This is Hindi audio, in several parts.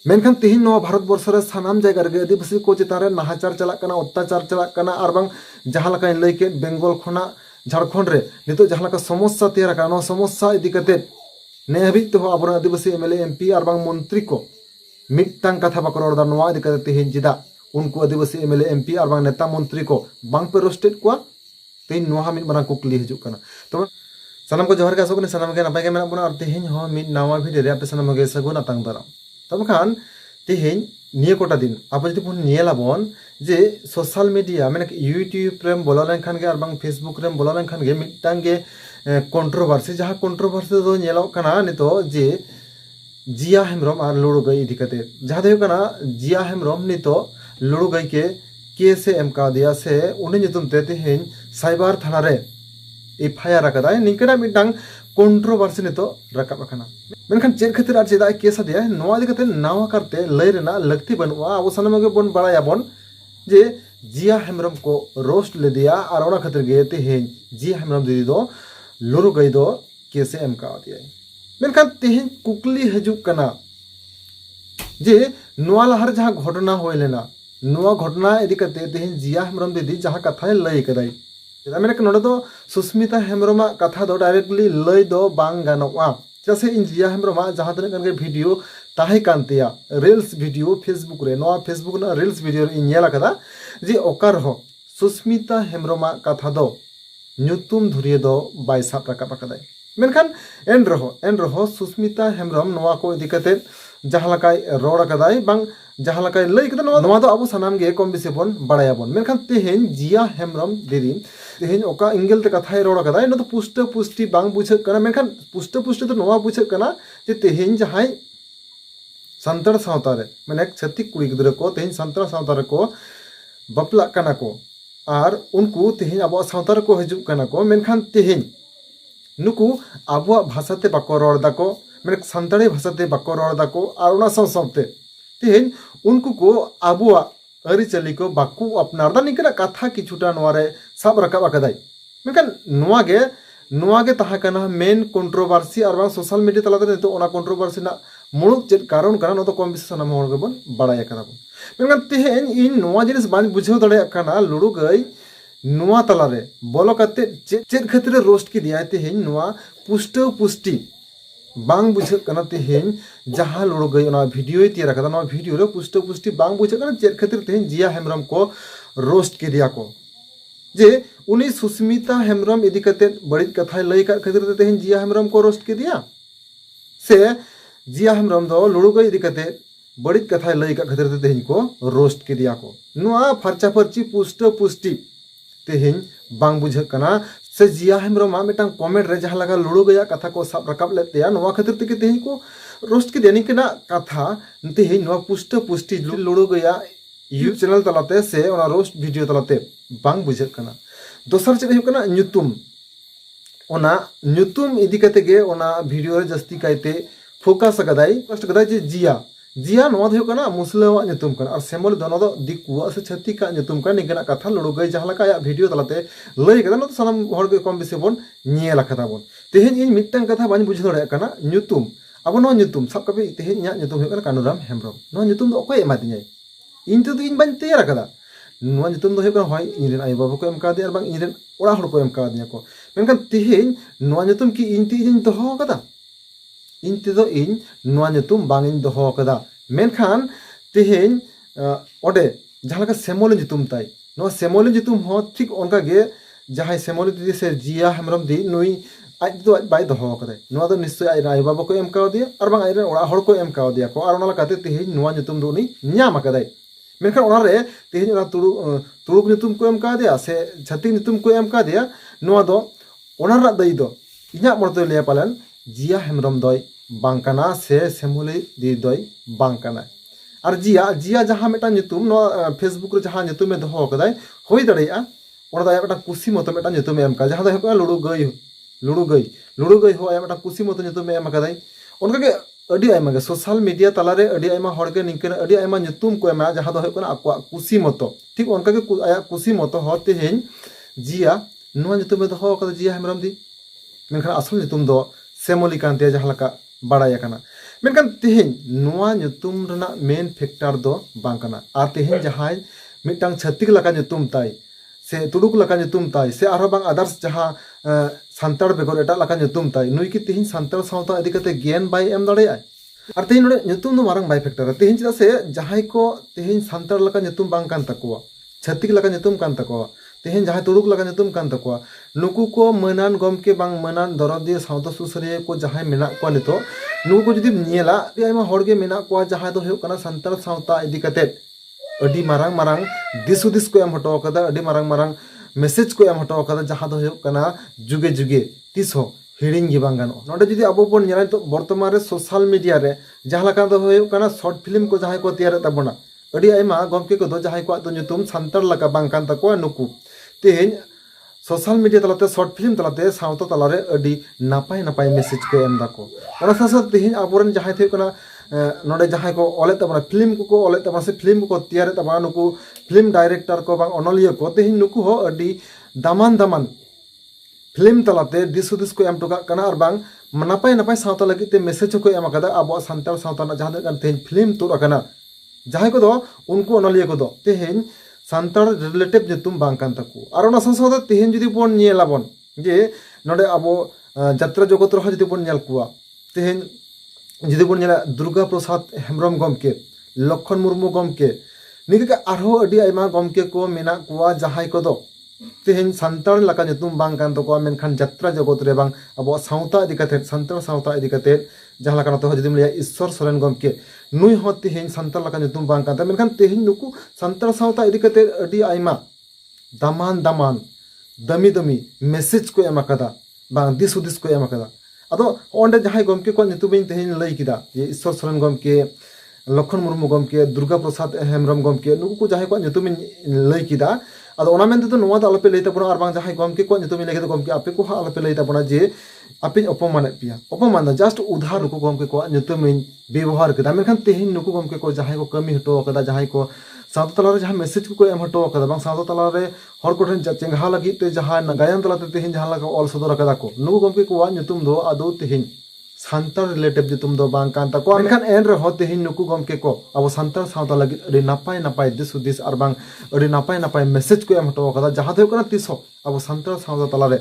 मेनखान तेहन नवा भारत वर्ष रे सानाम जायगा रे आदिवासी को चितान रे नाहाचार चलाक कना अत्याचार चलाक कना आर बांग जहां लकाय लay के बेंगल खना झारखंड रे नितो जहां लका समस्या तैयार का समस्या इदी कते ने हबी तो अब आदिवासी एमएलए एमपी आर बांग मंत्री को मिटतांग कथा बाको रोड़ा नवा इदी कते तेहन जिदा उनको आदिवासी एमएलए एमपी आर बांग नेता मंत्री को बांग पे रोस्टेड को तेहन नवा मिट मारा कुकली हिजुक कना तो सानाम को जोहार के आसोक सानाम के नपाय के मेना बुना और तेहन हो मिट नवा भिडियो रे आपे सानाम के सगुन आतांग दाराम तब खान तेहन निये कोटा दिन आप जो बन नेलाबन जे सोशल मीडिया मैंने यूट्यूब रे बोला लेनखान के आर फेसबुक रे बोला लेनखान के मिटांग के कंट्रोवर्सी जहाँ कंट्रोवर्सी दो नेलोक कना नितो जे जिया हेम्ब्रम और लुड़ू गई इदी कते जहाँ दो कना जिया हेम्ब्रम नितो लुड़ू गई के केस एम का दिया से उन्हें नितुम ते तेहन साइबर थाना रे एफआईआर आकदा निकना मिटांग कंट्रोवर्सी नितो रकाब आकना मेनखान चेक खातिर आर चेदा केस दिया नवा इदी कते नावा करते लय रेना लगती बनुआ अब सानाम गे बन बड़ायाबन जे जिया हेम्ब्रम को रोस्ट ले दिया और ओना खातिर गे तेहन जिया हेम्ब्रम दीदी दो लुरु गई दो केस एम का दिया मेनखान तेहन कुकली हजुक कना जे नवा लहर जहाँ घटना होय लेना नवा घटना इदी कते तेहन जिया हेम्ब्रम दीदी जहाँ कथा लय कदाई मेरे नोडे दो सुस्मिता हेम्ब्रम कथा दो डायरेक्टली लय दो बांग गानोआ जैसे इन जिया हेम्ब्रम जहाँ तक भिडियो ताहे कांतिया रील्स भिडियो फेसबुक रे नवा फेसबुक ना रील्स भिडियो इन नेला कदा जे ओकर हो सुस्मिता हेम्ब्रम कथा दो न्यूतुम धुरिये दो बाय साब राकाब आकदाय मेनखान एन रहो सुस्मिता हेम्ब्रम नवा को इदी कते जहाँ लकाय रोड आकदाय बांग जहाँ लकाय लय कदा नवा दो आबो सानाम गे कम बेसि बन बड़ायाबन मेनखान तेहन जिया हेम्ब्रम दीदी तेहन ओका इंगेल ते कथाय रोड आकदाय न तो पुष्ट पुष्टि बांग बुझे कना मेनखान पुष्ट पुष्टि तो नवा बुझे कना जे तेहन जहाय सान्ताड़ सावता रे माने छत्तीक कुड़ी गिद्रा को तेहन सान्ताड़ सावता रे को बपला कना को और उनको तेहन अब सावता रे को हजुक कना को मेनखान तेहन नुकु अब भाषा ते बाको रोड दाको माने सान्ताड़ी भाषा ते बाको रोड दाको और ओना सावते तेहन उनको को आबुआ अरिचली को बाकू अपनार दा निकना कथा किछुटा नवारे साब रकाब आकदाय मेनखान नवा गे ताहा कना मेन कंट्रोवर्सी और सोशल मीडिया तलाते नितो ओना कंट्रोवर्सी ना मुलुक चेद कारण कना नो तो कम बेसि सानाम हर गेबन बड़ाय कना बन मेनखान तेहन इन नवा जिनिस बान बुझाव दाड़े कना लुड़ू गई नवा तलारे बोलो कते चेद खातिर रोस्ट की दिया तेहन नवा पुष्ट पुष्टि बांग बुझे कना तेहन जहाँ लुड़ू गई ओना वीडियो तैयार कदा नवा वीडियो रे पुष्ट पुष्टि बांग बुझे कना चेद खातिर तेहन जिया हेम्ब्रम को रोस्ट के दिया को जे उनी सुस्मिता हेम्ब्रम इदी कते बड़ी कथा लय का खातिर तेहन जिया हेम्ब्रम को रोस्ट के दिया से जिया हेम्ब्रम दो लुड़ू गई इदी कते बड़ी कथा लय का खातिर तेहन को रोस्ट के दिया को नवा फरचा फरची पुष्ट पुष्टि तेहन बांग बुझे कना से जिया हेम्ब्रम मिटांग कमेंट रे जहाँ लगा लुड़ू गया कथा को साब रकाब लेतेया नवा खातिर ते तेहन को रोस्ट के देनी केना कथा तेहन नवा पुष्ट पुष्टि लुड़ू गया यूट्यूब चैनल तलाते से ओना रोस्ट वीडियो तलाते बांग बुझे कना दोसर चेद हुयुग कना न्यूतुम ओना न्यूतुम इदी कते गे ओना वीडियो रे जस्ती कायते फोकस कदाय जे जिया नवा हुयुग कना मुसलावा न्यूतुम कना और सेमोल दोनो दो दिकुआ से छत्तीका न्यूतुम कना निकना कथा लुड़ू गई जहाँ लका या वीडियो तलाते लय कदा न तो सानाम हर गे कम बेसि बन नेल आकदा बन तेहन इन मिटटांग कथा बानी बुझ दाड़े कना न्यूतुम अब नो न्यूतुम सब कबे तेहन इया न्यूतुम हुयुग कना कानुराम हेम्ब्रम नो न्यूतुम दो अकोय एमा दिኛय इन तो इन बानी तैयार आकदा नुआ न्यूतुम दो हुयुग कना होय इन रेन आय बाबा को एम का दिया बांग इन रेन ओड़ा हर को एम का दिया को मेनखान तेहन नुआ न्यूतुम की इन ती इन दोहो कदा इन ते दो इन नुआ न्यूतुम बांग इन दोहो कदा मेनखान तेहन ओडे जहाँ लका सेमोले न्यूतुम ताई नुआ सेमोले न्यूतुम हो ठीक ओनका गे जहाँ सेमोले दीदी से जिया हेम्ब्रम दी नुई आज दो बाय दोहो कदाय नुआ दो निश्चय आय आय बाबा को एम का दिया और बांग आय ओड़ा हर को एम का दिया को और ओना लकाते तेहन नुआ न्यूतुम दो उनी न्याम आकदाय मेनखान ओना रे तेहन ओना तुड़ुक न्यूतुम को एम का दिया से छत्तीक न्यूतुम को एम का दिया नुआ दो ओना रा दई दो इन्या मरतो ले पालन जिया हेम्ब्रम दोय बांग कना से सेमोले दी दोय बांग कना और जिया जहाँ मेटा न्यूतुम नो फेसबुक रे जहाँ न्यूतुम में दोहो कदाय होय दाड़ेया ओना दा मेटा कुसी मतो मेटा न्यूतुम एम का जहाँ दा लुड़ू गई हो आया मेटा कुसी मतो न्यूतुम एम कदाय उनका के अडी आयमा गे सोशल मीडिया तलारे अडी आयमा हर गे निकन अडी आयमा न्यूतुम को एमा जहाँ दो हुयुग कना आको कुसी मतो ठीक उनका के आया कुसी मतो हो तेहन जिया नुआ न्यूतुम में दोहो कदा जिया हेम्ब्रम दी मेनखान असल न्यूतुम दो सेमोली कांते जहाँ लका बड़ाय कना मेनखान तेहें नोआ nyutum रना मेन फैक्टर दो बांग कना आर तेहें जहां मिटang छत्तीक लका nyutum ताई से तुडुक लका nyutum ताई से आरो बांग अदर्स जहां सांताड़ बेगर एटा लका nyutum ताई नुई की तेहें सांताड़ सावता इदी कते ज्ञान बाय एम दाड़ेया आर तेहें नोडे nyutum दो मारंग बाय फैक्टर तेहें चेदा से जहां को तेहें सांताड़ लका nyutum बांग कान तकोवा छत्तीक लका nyutum कान तकोवा तेहें जहां तुडुक लका nyutum कान तकोवा नुकु को मनान गमके बांग मनान दरदी सावता सुसरिया को जहां मेना को नितो नुकु को जुदी नेला आयमा हड़गे मेना को जहां दो हुयो कना सांताड़ सावता इदी कते अडी मारंग मारंग दिसुदिस को एम हटो कदा अडी मारंग मारंग मेसेज को एम हटो कदा जहां दो हुयो कना जुगे जुगे तिस हो हिड़िंग गी बांग गानो नोडे जुदी अबो बोन नेला तो वर्तमान रे सोशल मीडिया रे जहां लका दो हुयो कना शॉर्ट फिल्म को जहां को तैयार तबना अडी आयमा गमके को दो जहां को तो nyutum सांताड़ लका बांग कान तको नुकु तेहें सोशल मीडिया तलाते शॉर्ट फिल्म तलाते सावता तलारे अडी नापाय नापाय मेसेज को एम दाको ओना सासा तेहें आबोरन जहां थे कना नोडे जहां को ओले तबना फिल्म को ओले तबना से फिल्म को तैयार तबना नुकु फिल्म डायरेक्टर को बांग ओनलिया को तेहें नुकु हो अडी दामान दामान फिल्म तलाते दिसुदिस को एम टोका कना और बांग नापाय नापाय सावता लगी ते मेसेज को एम कदा अब सांताड़ सावता ना जहां कन तेहें फिल्म तुर अकना जहां को दो उनको ओनलिया को दो तेहें सांताड़ रिलेटिव nyutum बांग कान तको और ओना सासा तेहें जुदी बोन नेलाबन जे नोडे अब जात्रा जगत रह जुदी बोन नेल कुआ तेहें जुदी बोन नेला दुर्गा प्रसाद हेम्ब्रम गमके लक्षण मुर्मू गमके निके आरो अडी आयमा गमके को मेना कुआ जहां को दो तेहें सांताड़ लका nyutum बांग कान तको मेनखान जात्रा जगत रे बांग अब सावता इदी कते सांताड़ सावता इदी कते जहां लका तो जुदी लिया ईश्वर सोरेन गमके नुई हो तेहें सांताड़ लका nyutum बांग कान मेनखान तेहें नुकु सांताड़ सावता इदी कते अडी आयमा दामान दामान दमी दमी मेसेज को एम कदा बांग दिस हुदिस को एम कदा अदो ओंडे जहां गमके को nyutum इन तेहें लई किदा ये ईश्वर सोरेन गमके लक्षण मुर्मू गमके दुर्गा प्रसाद हेम्ब्रम गमके नुकु को जहां को nyutum इन लई किदा अदो ओना मेनते तो नोवा दो आलपे लई तबना और बांग जहां गमके को nyutum इन लई गमके आपे को आलपे लई तबना जे आपे अपमान पिया अपमान जस्ट उधार नुकु गमके को nyutum इन व्यवहार कदा मेनखान तेहें नुकु गमके को जहां को कमी हटो कदा जहां को सावता तलारे जहां मेसेज को एम हटो कदा बांग सावता तलारे हर कोठन चेंगा लगी ते जहां गायन तलाते तेहें जहां लगा ऑल सदर कदा को नुकु गमके को nyutum दो आदो तेहें सांताड़ रिलेटिव nyutum दो बांग कान तको मेनखान एन रे हो तेहें नुकु गमके को अब सांताड़ सावता लगी अडी नापाय नापाय दिस हुदिस और बांग अडी नापाय नापाय मेसेज को एम हटो कदा जहां दो कना तिस हो अब सांताड़ सावता तलारे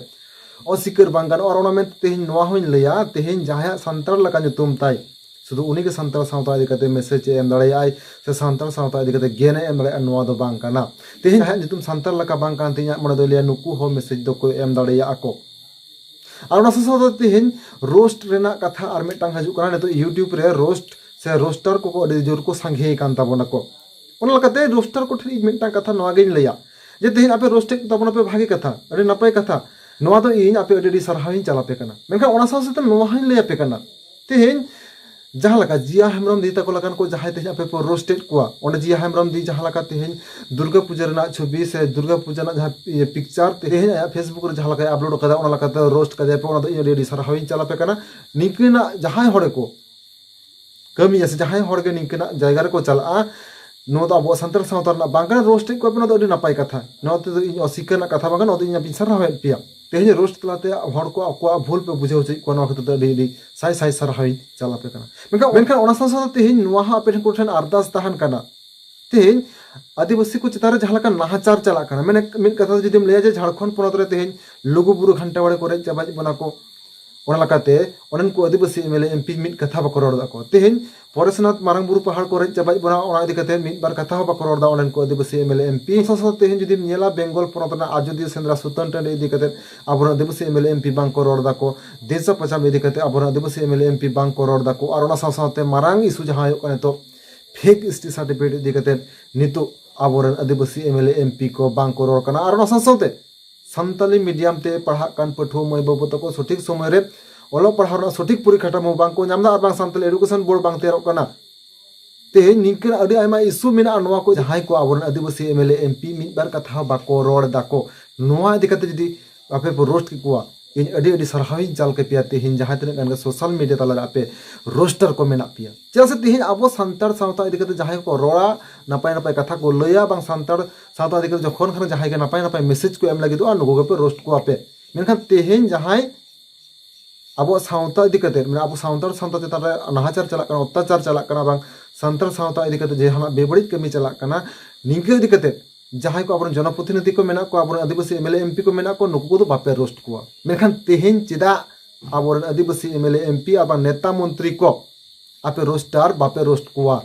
असिकर बांग गानो और ओना मेन तेहें नोआ होइन लैया तेहें जहां सांताड़ लका nyutum ताई शुद्ध उन्हीं के सांताड़ सावता इदी कते मेसेज एम दाड़ेयाय से सांताड़ सावता इदी कते ज्ञान एम दाड़ेया नोआ दो बांग काना तेहें जहां nyutum सांताड़ लका बांग कान तेहें मने दो लिया नुकु हो मेसेज दो को एम दाड़ेया आको और ओना सासा तेहें रोस्ट रेना कथा और मिटांग हजु कना तो यूट्यूब रे रोस्ट से रोस्टर को अडी जोर को संघे कान ताबोना को ओना लकाते रोस्टर को ठरी मिटांग कथा नोआ गेन लैया जे तेहें आपे रोस्ट ताबोना पे भागी कथा अडी नपाय कथा नोआ दो इन आपे अडी सरहाविन चलापे कना मेनखान ओना सासा नोआ हइन लैया पे कना तेहें जहां लका जिया हेम्ब्रम दी तको लकान को जहां तेहें आपे पर रोस्टेड कुआ ओंडे जिया हेम्ब्रम दी जहां लका तेहें दुर्गा पूजा रना छवि से दुर्गा पूजा ना जहां पिक्चर तेहें आया फेसबुक रे जहां लका अपलोड कदा ओना लका ते रोस्ट कदा पे ओना दो इन रेडी सरहाविन चला पे कना निकिना जहां हड़े को कमी ऐसे जहां हड़गे निकिना जायगा रे को चला नो तो अब सांताड़ सावता ना बांगना रोस्ट को पे ना दो अडी नापाय कथा नो तो इन असिकना कथा बांगना नो तो इन पिन सरहाविन पिया तेहें रोस्ट तलाते हड़ को आको भूल पे बुझे होचे को ना खते अडी साई साई सरहाविन चला पे कना मेनखान ओना सासा तेहें नोआ हा आपे कोठन अरदास तहन कना तेहें आदिवासी को चितारे जहां लका नाहाचार चला कना मैंने मिद कथा जदिम लैया जे झारखंड पोनत रे तेहें लुगु बुरु घंटा बड़े को रे चाबाज बना को ओना लकाते ओनन को आदिवासी एमएलए एमपी मिद कथा बको रोड दा को तेहें परेशनाथ मारंग बुरु पहाड़ को रे चाबाज बना ओना इदी कते मिद बार कथा हो बको रोड दा ओनन को आदिवासी एमएलए एमपी सासा तेहें जदिम नेला बेंगल पोनत ना आजोदिया सेंद्रा सुतन टंडे इदी कते आबोर आदिवासी एमएलए एमपी बांग को रोड दा को देशा पचाम इदी कते आबोर आदिवासी एमएलए एमपी बांग को रोड दा को और ओना सासाते मारंग इशू जहां हो कने तो फेक एसटी सर्टिफिकेट इदी कते नितो आबोर आदिवासी एमएलए एमपी को बांग को रोड कना और ओना सासाते सानताली मीडियम ते पढ़ा कान पठुआ मई बाबू तको सठिक समय रे ओलो पढ़ा सठिक परीक्षा मो बांग को नामदा और बांग सानताली एडुकेशन बोर्ड बांग तेरो कना ते निंकिन अडी आयमा इशू मेना नोआ को जहां को आबोर आदिवासी एमएलए एमपी मिद बार कथा बाको रोड दाको नोआ इदी कते जदी आपे रोस्ट की कुआ इन अडी अडी सरहाविन चाल के पिया तेहें जहां तने गान सोशल मीडिया तला आपे रोस्टर को मेना पिया चेदा से तेहें आबो सांताड़ सावता इदी कते जहां को रोड़ा नापाय नापाय कथा को लैया बांग सांताड़ सावता इदी कते जखन खन जहां के नापाय नापाय मेसेज को एम लागि दो नुगो पे रोस्ट को आपे मेनखान तेहें जहां ᱟᱵᱚ ᱥᱟᱶᱛᱟ ᱤᱫᱤ ᱠᱟᱛᱮ ᱢᱟᱱᱮ ᱟᱵᱚ ᱥᱟᱶᱛᱟᱲ ᱥᱟᱶᱛᱟ ᱪᱮᱛᱟᱱ ᱨᱮ ᱱᱟᱦᱟᱪᱟᱨ ᱪᱟᱞᱟᱜ ᱠᱟᱱᱟ, ᱚᱛᱛᱟᱪᱟर ᱪᱟᱞᱟᱜ ᱠᱟᱱᱟ, ᱵᱟᱝ ᱥᱟᱱᱛᱟᱲ ᱥᱟᱶᱛᱟ ᱤᱫᱤ ᱠᱟᱛᱮ ᱡᱟᱦᱟᱱᱟᱜ ᱵᱮᱵᱟᱹᱲᱤᱡ ᱠᱟᱹᱢᱤ ᱪᱟᱞᱟᱜ ᱠᱟᱱᱟ, ᱱᱤᱝᱠᱟᱹ ᱤᱫᱤ ᱠᱟᱛᱮ ᱡᱟᱦᱟᱸᱭ ᱠᱚ ᱟᱵᱚᱨᱮᱱ ᱡᱚᱱᱚᱯᱨᱚᱛᱤᱱᱤধᱤ ko ᱢᱮᱱᱟᱜ ᱠᱚᱣᱟ, ᱟᱵᱚᱨᱮᱱ ᱟᱹᱫᱤᱵᱟᱹᱥᱤ ᱮᱢᱮᱞᱮ ᱮᱢᱯি ko ᱢᱮᱱᱟᱜ ᱠᱚᱣᱟ, ᱱᱩᱠᱩ ᱠᱚᱫᱚ ᱵᱟᱯᱮ ᱨᱳᱥᱴ ᱠᱚᱣᱟ। ᱢᱮᱱᱠᱷᱟन ᱛᱮᱦᱮᱧ ᱪᱮᱫᱟᱜ ᱟᱵᱚᱨᱮᱱ ᱟᱹᱫᱤᱵᱟᱹᱥᱤ ᱮᱢᱮᱞᱮ ᱮᱢᱯি ᱟᱵᱟᱨ नेता मंत्री को आपे रोस्टार बापे रोस्ट कोआ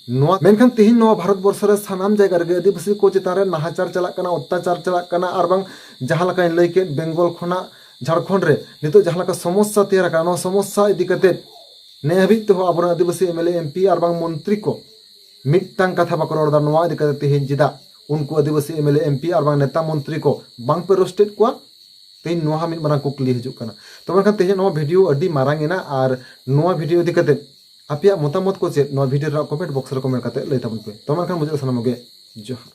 नोआ मेनखान तेहिन नोआ भारत वर्ष रे सानाम जायगा रे आदिवासी को चेतान रे नाहाचार चलाक कना, अत्याचार चलाक कना, आर बांग जहां लकाय लई के बेंगल खना झारखंड रे नितो जहां लका समस्या तैयार का, समस्या इदी कते ने हाबिज तो आबोर आदिवासी एमएलए एमपी आर बांग मंत्री को मिदटांग कथा बाको रॉडा नोआ इदी कते तेहिन जिदा उनको आदिवासी एमएलए एमपी आर बांग नेता मंत्री को बांग पे रोस्टेड कोआ तेहिन नोआ मिद मारांग कुकली हिजुक कना। तो मेनखान तेहिन नोआ वीडियो अडी मारांग एना आर नोआ वीडियो इदी कते आपे मतामत को चेक नोआ वीडियो रा कमेंट बॉक्स रे कमेंट कते लई ताबन पे। तो मेनखान मुझे सनाम गे जोहार।